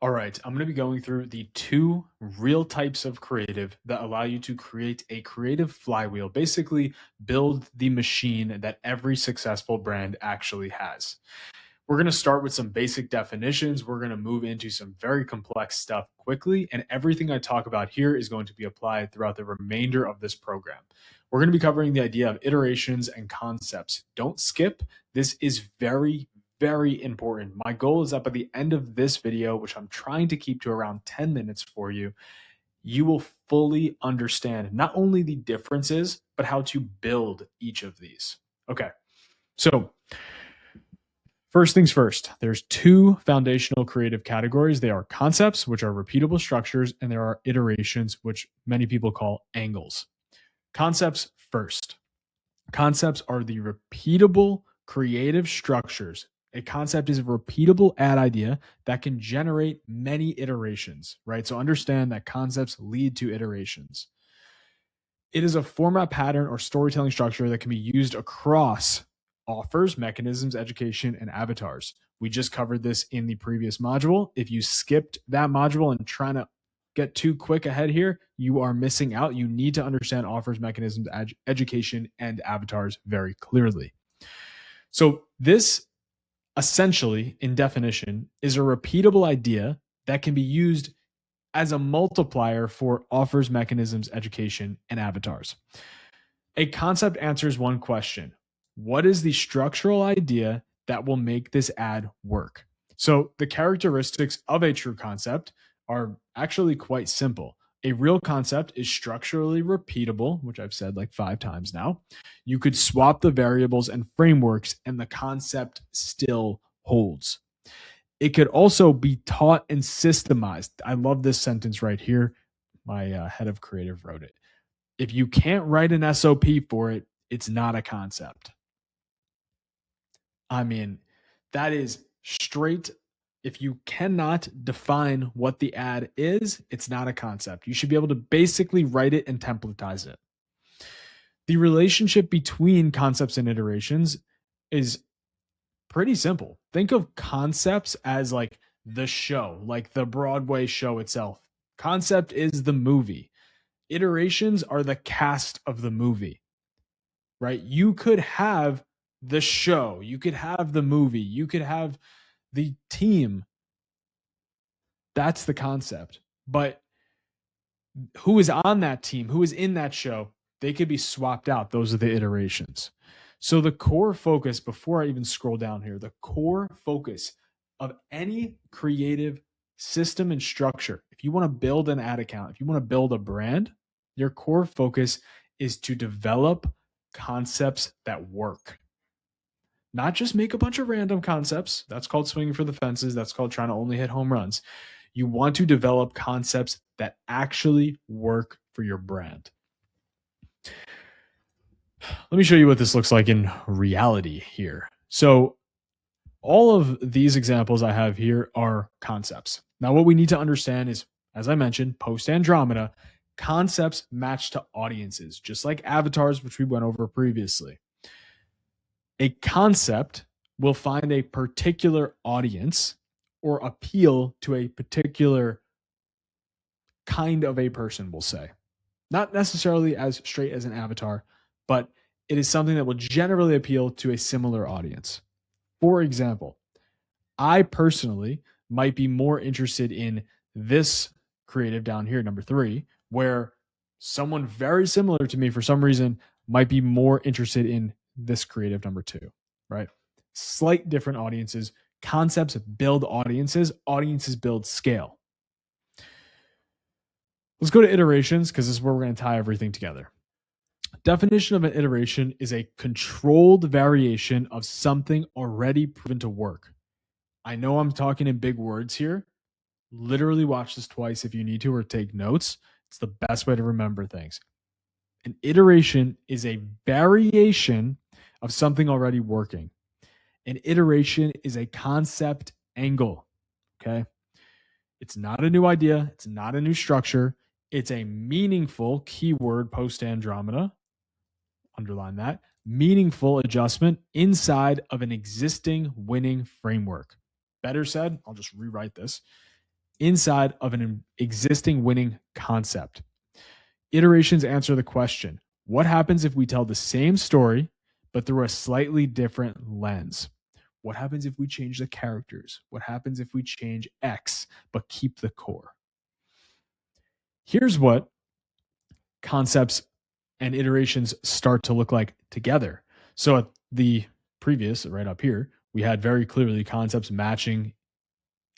All right, I'm going to be going through the two real types of creative that allow you to create a creative flywheel, basically, build the machine that every successful brand actually has. We're going to start with some basic definitions. We're going to move into some very complex stuff quickly, and everything I talk about here is going to be applied throughout the remainder of this program. We're going to be covering the idea of iterations and concepts. Don't skip. This is very important. My goal is that by the end of this video, which I'm trying to keep to around 10 minutes for you, you will fully understand not only the differences, but how to build each of these. Okay, so first things first, there's two foundational creative categories. They are concepts, which are repeatable structures, and there are iterations, which many people call angles. Concepts first. Concepts are the repeatable creative structures. A concept is a repeatable ad idea that can generate many iterations, right? So understand that concepts lead to iterations. It is a format pattern or storytelling structure that can be used across offers, mechanisms, education, and avatars. We just covered this in the previous module. If you skipped that module and trying to get too quick ahead here, you are missing out. You need to understand offers, mechanisms, education, and avatars very clearly. So this essentially, in definition, is a repeatable idea that can be used as a multiplier for offers, mechanisms, education, and avatars. A concept answers one question. What is the structural idea that will make this ad work? So the characteristics of a true concept are actually quite simple. A real concept is structurally repeatable, which I've said like 5 times now. You could swap the variables and frameworks, and the concept still holds. It could also be taught and systemized. I love this sentence right here. My head of creative wrote it. If you can't write an SOP for it, it's not a concept. I mean, that is straight. If you cannot define what the ad is, it's not a concept. You should be able to basically write it and templatize it. The relationship between concepts and iterations is pretty simple. Think of concepts as like the show, like the Broadway show itself. Concept is the movie. Iterations are the cast of the movie, right? You could have the show, you could have the movie, you could have the team. That's the concept. But who is on that team, who is in that show, they could be swapped out. Those are the iterations. So the core focus, before I even scroll down here, the core focus of any creative system and structure, if you want to build an ad account, if you want to build a brand, your core focus is to develop concepts that work. Not just make a bunch of random concepts. That's called swinging for the fences. That's called trying to only hit home runs. You want to develop concepts that actually work for your brand. Let me show you what this looks like in reality here. So all of these examples I have here are concepts. Now, what we need to understand is, as I mentioned, post Andromeda, concepts match to audiences, just like avatars, which we went over previously. A concept will find a particular audience or appeal to a particular kind of a person, we'll say. Not necessarily as straight as an avatar, but it is something that will generally appeal to a similar audience. For example, I personally might be more interested in this creative down here, number 3, where someone very similar to me for some reason might be more interested in this creative number 2, right? Slight different audiences. Concepts build audiences. Audiences build scale. Let's go to iterations because this is where we're going to tie everything together. Definition of an iteration is a controlled variation of something already proven to work. I know I'm talking in big words here. Literally watch this twice if you need to or take notes. It's the best way to remember things. An iteration is a variation of something already working. An iteration is a concept angle. Okay. It's not a new idea. It's not a new structure. It's a meaningful keyword post Andromeda. Underline that. Meaningful adjustment inside of an existing winning framework. Better said, I'll just rewrite this. inside of an existing winning concept. Iterations answer the question, what happens if we tell the same story, but through a slightly different lens? What happens if we change the characters? What happens if we change X, but keep the core? Here's what concepts and iterations start to look like together. So at the previous, right up here, we had very clearly concepts matching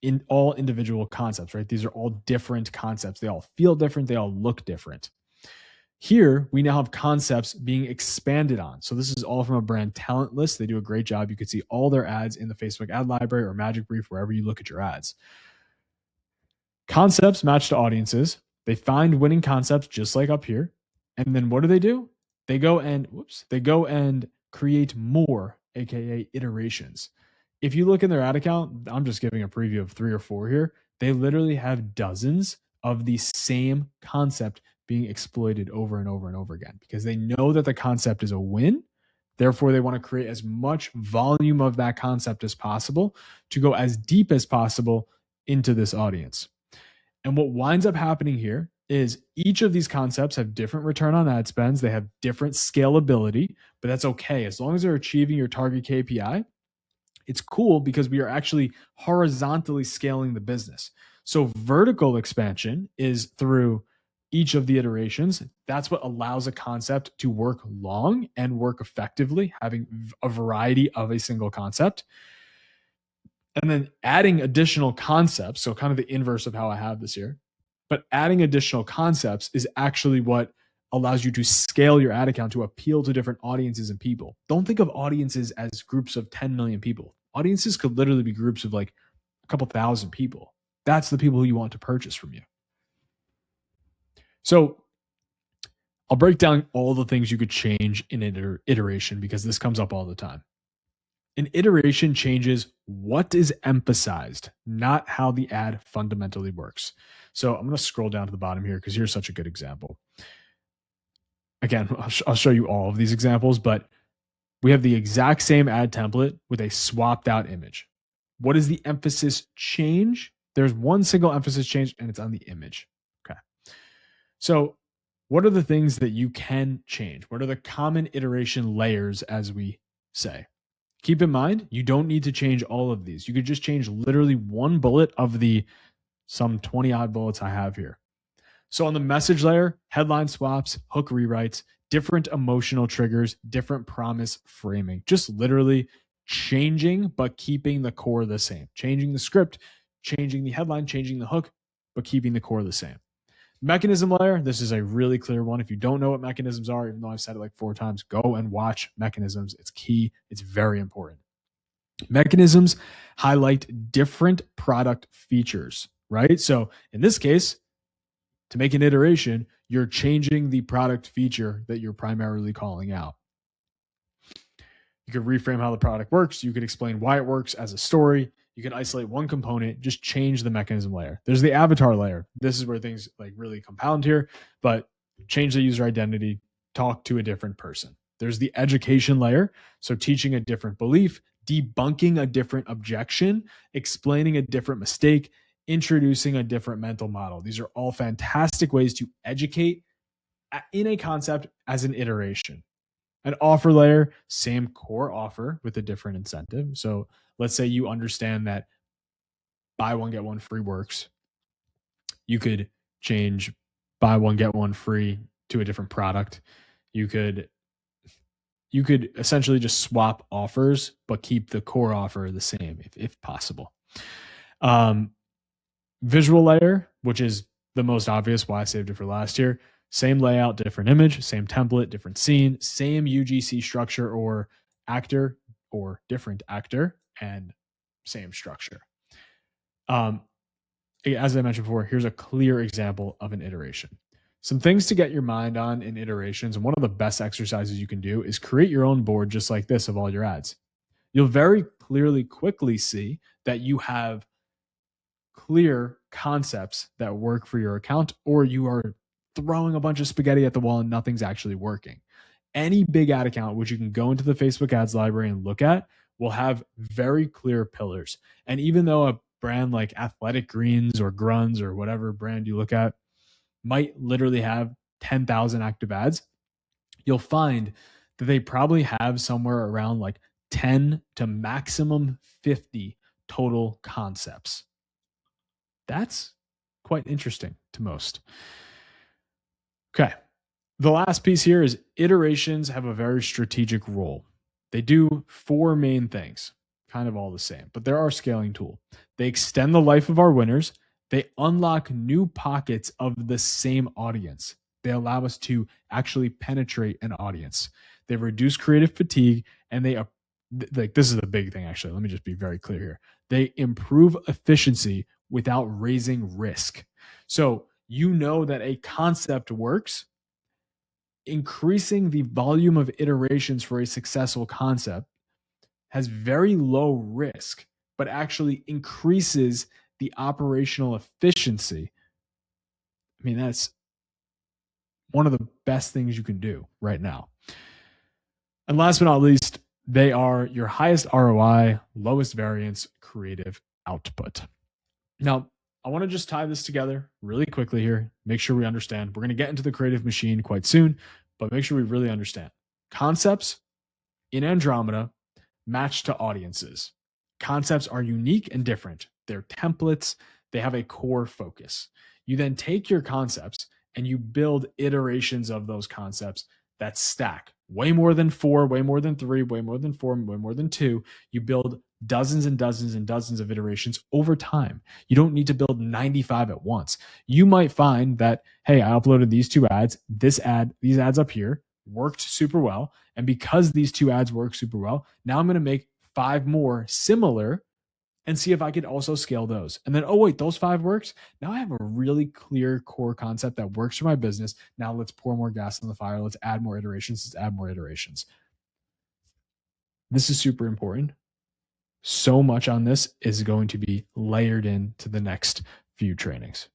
in all individual concepts, right? These are all different concepts. They all feel different. They all look different. Here, we now have concepts being expanded on. So this is all from a brand talent list. They do a great job. You could see all their ads in the Facebook ad library or Magic Brief, wherever you look at your ads. Concepts match to audiences. They find winning concepts just like up here. And then what do? They go and create more, aka iterations. If you look in their ad account, I'm just giving a preview of 3 or 4 here. They literally have dozens of the same concept being exploited over and over and over again because they know that the concept is a win. Therefore, they want to create as much volume of that concept as possible to go as deep as possible into this audience. And what winds up happening here is each of these concepts have different return on ad spends. They have different scalability, but that's okay. As long as they're achieving your target KPI, it's cool because we are actually horizontally scaling the business. So vertical expansion is through each of the iterations. That's what allows a concept to work long and work effectively, having a variety of a single concept. And then adding additional concepts, so kind of the inverse of how I have this here, but adding additional concepts is actually what allows you to scale your ad account to appeal to different audiences and people. Don't think of audiences as groups of 10 million people. Audiences could literally be groups of like a couple thousand people. That's the people who you want to purchase from you. So I'll break down all the things you could change in an iteration because this comes up all the time. An iteration changes what is emphasized, not how the ad fundamentally works. So I'm going to scroll down to the bottom here because here's such a good example. Again, I'll show you all of these examples, but we have the exact same ad template with a swapped out image. What is the emphasis change? There's one single emphasis change and it's on the image. Okay. So what are the things that you can change? What are the common iteration layers, as we say? Keep in mind, you don't need to change all of these. You could just change literally one bullet of the some 20 odd bullets I have here. So on the message layer, headline swaps, hook rewrites, different emotional triggers, different promise framing, just literally changing, but keeping the core the same, changing the script, changing the headline, changing the hook, but keeping the core the same. Mechanism layer, this is a really clear one. If you don't know what mechanisms are, even though I've said it like 4 times, go and watch mechanisms. It's key. It's very important. Mechanisms highlight different product features, right? So in this case, to make an iteration, you're changing the product feature that you're primarily calling out. You could reframe how the product works. You could explain why it works as a story. You can isolate one component, just change the mechanism layer. There's the avatar layer. This is where things like really compound here, but change the user identity, talk to a different person. There's the education layer. So teaching a different belief, debunking a different objection, explaining a different mistake, introducing a different mental model. These are all fantastic ways to educate in a concept as an iteration. An offer layer, same core offer with a different incentive. So let's say you understand that buy one, get one free works. You could change buy one, get one free to a different product. You could essentially just swap offers, but keep the core offer the same if possible. Visual layer, which is the most obvious, why I saved it for last year. Same layout, different image, same template, different scene, same UGC structure or actor or different actor, and same structure. As I mentioned before, here's a clear example of an iteration. Some things to get your mind on in iterations, and one of the best exercises you can do is create your own board just like this of all your ads. You'll very clearly quickly see that you have clear concepts that work for your account, or you are throwing a bunch of spaghetti at the wall and nothing's actually working. Any big ad account, which you can go into the Facebook ads library and look at, will have very clear pillars. And even though a brand like Athletic Greens or Gruns or whatever brand you look at might literally have 10,000 active ads, you'll find that they probably have somewhere around like 10 to maximum 50 total concepts. That's quite interesting to most. Okay. The last piece here is iterations have a very strategic role. They do four main things, kind of all the same, but they're our scaling tool. They extend the life of our winners. They unlock new pockets of the same audience. They allow us to actually penetrate an audience. They reduce creative fatigue, and they like this is the big thing actually. Let me just be very clear here. They improve efficiency without raising risk. So you know that a concept works. Increasing the volume of iterations for a successful concept has very low risk, but actually increases the operational efficiency. I mean, that's one of the best things you can do right now. And last but not least, they are your highest ROI, lowest variance creative output. Now, I want to just tie this together really quickly here. Make sure we understand. We're going to get into the creative machine quite soon, but make sure we really understand. Concepts in Andromeda match to audiences. Concepts are unique and different. They're templates. They have a core focus. You then take your concepts and you build iterations of those concepts that stack way more than 4, way more than 3, way more than 4, way more than 2. You build dozens and dozens and dozens of iterations over time. You don't need to build 95 at once. You might find that, hey, I uploaded these 2 ads. These ads up here worked super well. And because these 2 ads work super well, now I'm going to make 5 more similar and see if I could also scale those. And then, oh wait, those 5 works. Now I have a really clear core concept that works for my business. Now let's pour more gas on the fire. Let's add more iterations. Let's add more iterations. This is super important. So much on this is going to be layered into the next few trainings.